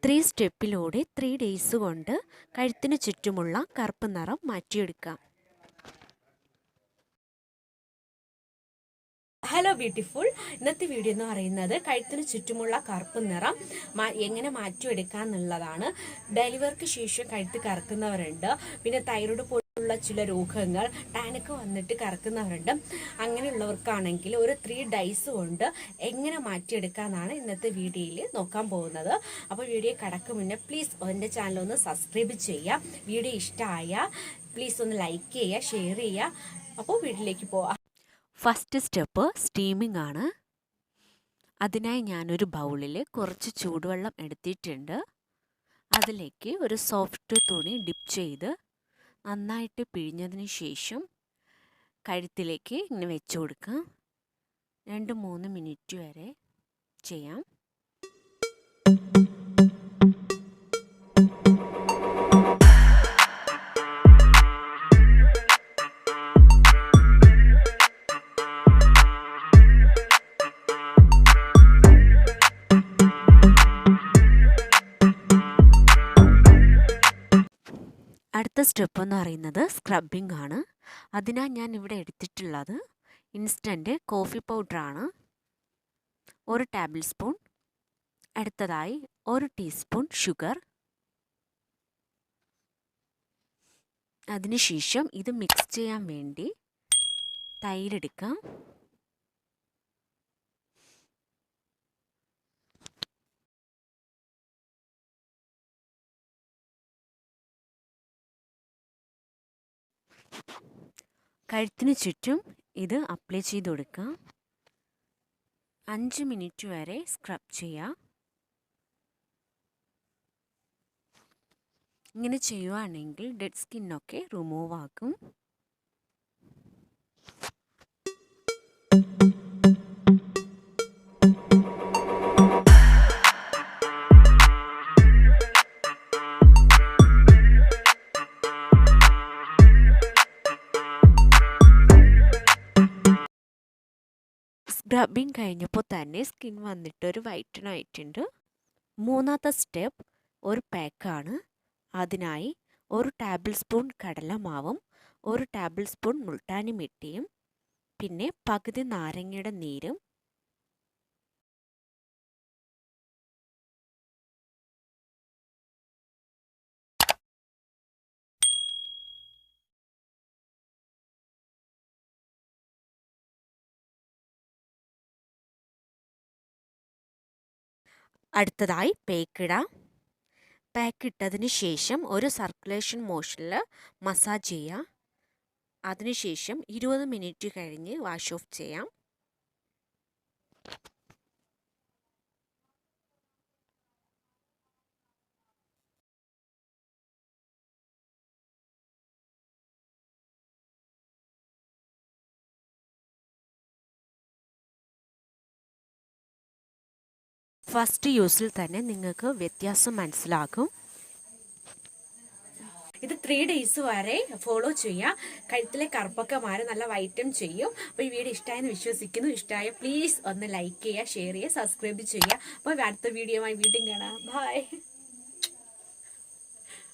3 സ്റ്റെപ്പിലൂടെ 3 days കൊണ്ട് കഴുത്തിന് ചുറ്റുമുള്ള കറുപ്പ് നിറം മാറ്റിയെടുക്കാം. ഹലോ ബ്യൂട്ടിഫുൾ, ഇന്നത്തെ വീഡിയോ എന്ന് പറയുന്നത് കഴുത്തിന് ചുറ്റുമുള്ള കറുപ്പ് നിറം എങ്ങനെ മാറ്റിയെടുക്കാം എന്നുള്ളതാണ്. ഡെലിവറിക്ക് ശേഷം കഴുത്ത് കറക്കുന്നവരുണ്ട്, പിന്നെ തൈറോയ്ഡ് പോലുള്ള ചില രോഗങ്ങൾ, ടാനൊക്കെ വന്നിട്ട് കറക്കുന്നവരുണ്ട്. അങ്ങനെയുള്ളവർക്കാണെങ്കിൽ ഒരു 3 ഡേയ്സ് കൊണ്ട് എങ്ങനെ മാറ്റിയെടുക്കാമെന്നാണ് ഇന്നത്തെ വീഡിയോയിൽ നോക്കാൻ പോകുന്നത്. അപ്പോൾ വീഡിയോ കടക്കും മുന്നേ പ്ലീസ് എൻ്റെ ചാനൽ ഒന്ന് സബ്സ്ക്രൈബ് ചെയ്യുക. വീഡിയോ ഇഷ്ടമായ പ്ലീസ് ഒന്ന് ലൈക്ക് ചെയ്യുക, ഷെയർ ചെയ്യുക. അപ്പോൾ വീഡിയോയിലേക്ക് പോവാം. ഫസ്റ്റ് സ്റ്റെപ്പ് സ്റ്റീമിംഗ് ആണ്. അതിനായി ഞാനൊരു ബൗളിൽ കുറച്ച് ചൂടുവെള്ളം എടുത്തിട്ടുണ്ട്. അതിലേക്ക് ഒരു സോഫ്റ്റ് തുണി ഡിപ്പ് ചെയ്ത് നന്നായിട്ട് പിഴിഞ്ഞതിന് ശേഷം കഴുത്തിലേക്ക് ഇങ്ങനെ വെച്ച് കൊടുക്കാം. 2-3 മിനിറ്റ് വരെ ചെയ്യാം. അടുത്ത സ്റ്റെപ്പ് എന്ന് പറയുന്നത് സ്ക്രബിംഗ് ആണ്. അതിനായി ഞാൻ ഇവിടെ എടുത്തിട്ടുള്ളത് ഇൻസ്റ്റൻറ്റ് കോഫി പൗഡറാണ്. 1 ടേബിൾ സ്പൂൺ. അടുത്തതായി 1 ടീസ്പൂൺ ഷുഗർ. അതിനുശേഷം ഇത് മിക്സ് ചെയ്യാൻ വേണ്ടി തൈരെടുക്കാം. കഴുത്തിന് ചുറ്റും ഇത് അപ്ലൈ ചെയ്ത് കൊടുക്കാം. 5 മിനിറ്റ് വരെ സ്ക്രബ് ചെയ്യാം. ഇങ്ങനെ ചെയ്യുവാണെങ്കിൽ ഡെഡ് സ്കിന്നൊക്കെ റിമൂവ് ആകും. സ്ക്രബിങ് കഴിഞ്ഞപ്പോൾ തന്നെ സ്കിൻ വന്നിട്ട് ഒരു വൈറ്റൻ ആയിട്ടുണ്ട്. മൂന്നാമത്തെ സ്റ്റെപ്പ് ഒരു പാക്കാണ്. അതിനായി 1 ടേബിൾ സ്പൂൺ കടലമാവും 1 ടേബിൾ സ്പൂൺ മുൾട്ടാനി മിട്ടിയും പിന്നെ പകുതി നാരങ്ങയുടെ നീരും അടുത്തതായി പാക്കിടാം. പാക്ക് ഇട്ടതിന് ശേഷം ഒരു സർക്കുലേഷൻ മോഷനിൽ മസാജ് ചെയ്യാം. അതിനുശേഷം 20 മിനിറ്റ് കഴിഞ്ഞ് വാഷ് ഓഫ് ചെയ്യാം. ഫസ്റ്റ് യൂസിൽ തന്നെ നിങ്ങൾക്ക് വ്യത്യാസം മനസ്സിലാകും. ഇത് 3 ഡേയ്സ് വരെ ഫോളോ ചെയ്യാം. കഴുത്തിലെ കറുപ്പൊക്കെ മാറി നല്ല വൈറ്റം ചെയ്യും. അപ്പോൾ ഈ വീഡിയോ ഇഷ്ടമായെന്ന് വിശ്വസിക്കുന്നു. ഇഷ്ടമായ പ്ലീസ് ഒന്ന് ലൈക്ക് ചെയ്യുക, ഷെയർ ചെയ്യുക, സബ്സ്ക്രൈബ് ചെയ്യുക. അപ്പോൾ അടുത്ത വീഡിയോയുമായി വീണ്ടും കാണാം. ബൈ.